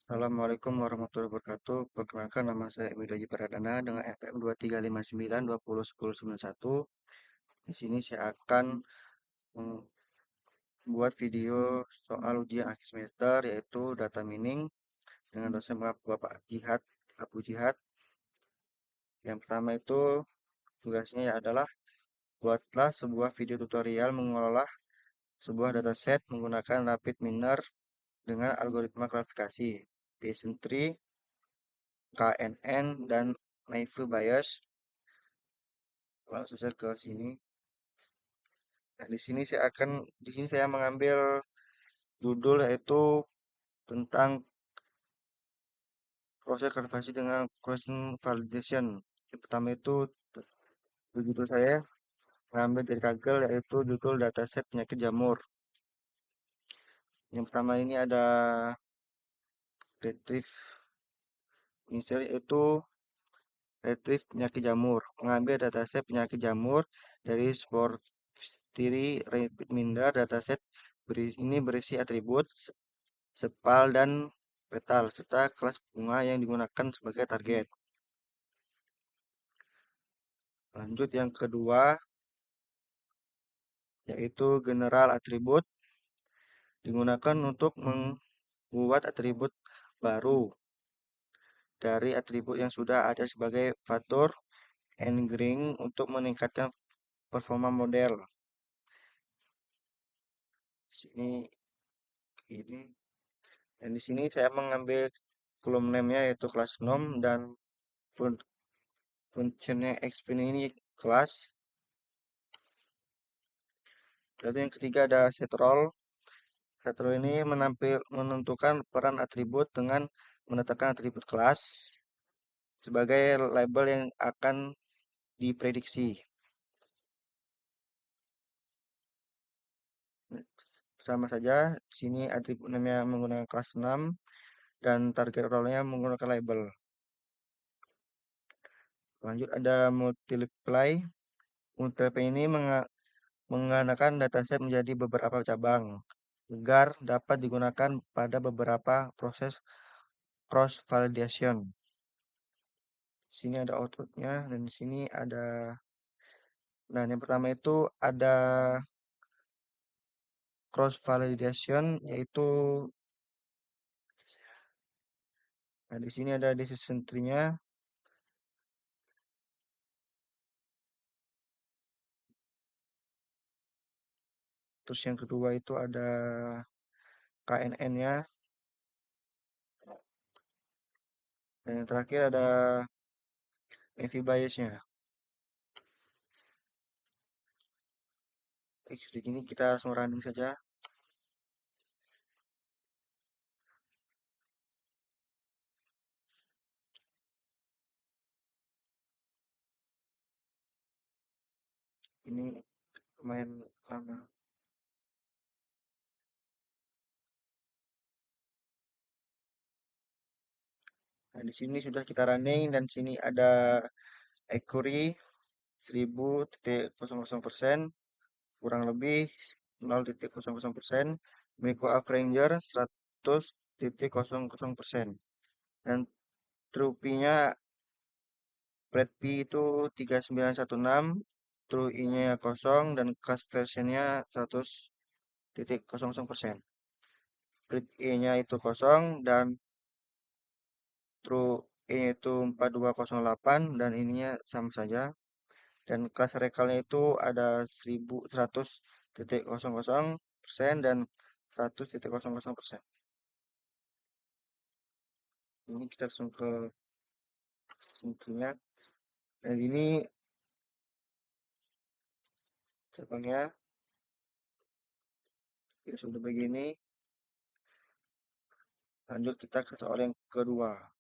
Assalamualaikum warahmatullahi wabarakatuh. Perkenalkan nama saya Emidoji Pradana dengan NPM 2359201091. Di sini saya akan membuat video soal ujian akhir semester yaitu data mining dengan dosen Bapak Jihad Abu Jihad. Yang pertama itu tugasnya adalah buatlah sebuah video tutorial mengolah sebuah dataset menggunakan rapid miner dengan algoritma klasifikasi Bayesian tree, KNN, dan naive Bayes. Langsung saja ke sini. Nah, di sini saya mengambil judul yaitu tentang proses klasifikasi dengan question validation. Yang pertama itu judul saya mengambil dari Kaggle yaitu judul dataset penyakit jamur. Yang pertama ini ada retrieve misteri yaitu retrieve penyakit jamur. Mengambil dataset penyakit jamur dari Sportstiri Rapid Minder. Dataset ini berisi atribut sepal dan petal serta kelas bunga yang digunakan sebagai target. Lanjut yang kedua yaitu general atribut digunakan untuk membuat atribut baru dari atribut yang sudah ada sebagai faktor n-ring untuk meningkatkan performa model. Sini ini dan di sini saya mengambil kolom name-nya yaitu kelas nom dan fungsinya explain ini kelas. Lalu yang ketiga ada set role. Set role ini menentukan peran atribut dengan menetapkan atribut kelas sebagai label yang akan diprediksi. Sama saja, di sini atribut namanya menggunakan kelas 6 dan target role-nya menggunakan label. Lanjut ada multiply. Multiply ini menggunakan dataset menjadi beberapa cabang agar dapat digunakan pada beberapa proses cross validation. Di sini ada outputnya dan di sini ada. Nah, yang pertama itu ada cross validation yaitu nah di sini ada decision tree-nya. Terus yang kedua itu ada KNN-nya. Dan yang terakhir ada naive Bayes-nya. Di sini kita langsung running saja. Ini lumayan lama. Nah, di sini sudah kita running dan sini ada accuracy 1000,00% kurang lebih 0,00%. Micro Averager 100,00%. Dan true P-nya Flat P itu 3916, true I-nya kosong dan class versionnya 100,00%. Split E-nya itu kosong dan true E-nya itu 4208 dan ininya sama saja. Dan kelas rekalnya itu ada 100,00% dan 100,00%. Ini kita langsung ke sentuhnya. Dan ini cabangnya ya sudah begini. Lanjut kita ke soal yang kedua.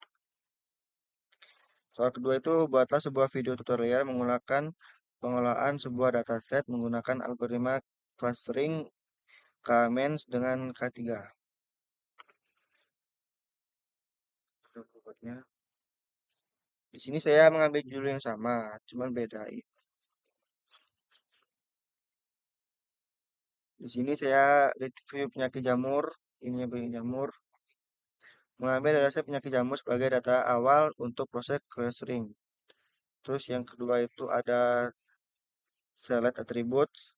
Soal kedua itu buatlah sebuah video tutorial menggunakan pengolahan sebuah dataset menggunakan algoritma clustering K-means dengan K3. Di sini saya mengambil judul yang sama, cuman beda. Di sini saya review penyakit jamur, ini penyakit jamur, mengambil data penyakit jamur sebagai data awal untuk proses clustering. Terus yang kedua itu ada select attributes.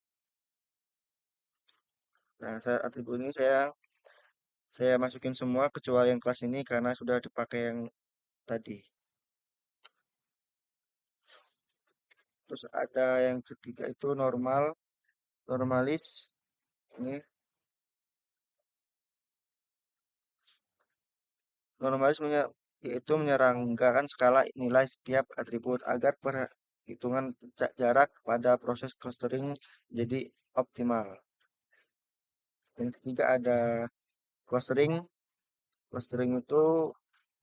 Nah, saya atribut ini saya masukin semua kecuali yang kelas ini karena sudah dipakai yang tadi. Terus ada yang ketiga itu normalis. Ini normalis yaitu menyerangkan skala nilai setiap atribut agar perhitungan jarak pada proses clustering jadi optimal. Yang ketiga ada clustering. Clustering itu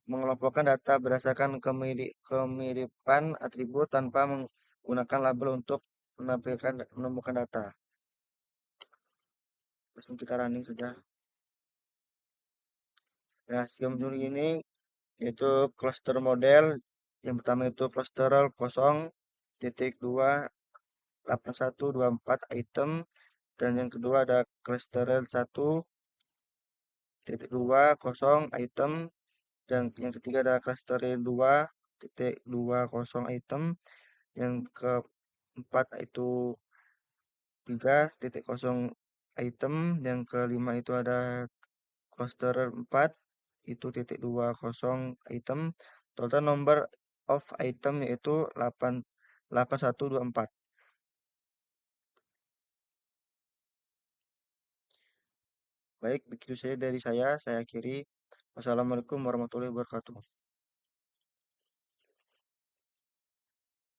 mengelompokkan data berdasarkan kemiripan atribut tanpa menggunakan label untuk menemukan data. Langsung kita running saja. Nah, scheme ini yaitu cluster model. Yang pertama itu cluster 0.28124 item, dan yang kedua ada cluster 1.20 item, dan yang ketiga ada cluster 2.20 item, yang keempat itu 3.0 item, yang kelima itu ada cluster 4 itu 0.20 item. Total number of item yaitu 8124. Baik, begitu saja dari saya akhiri. Wassalamualaikum warahmatullahi wabarakatuh.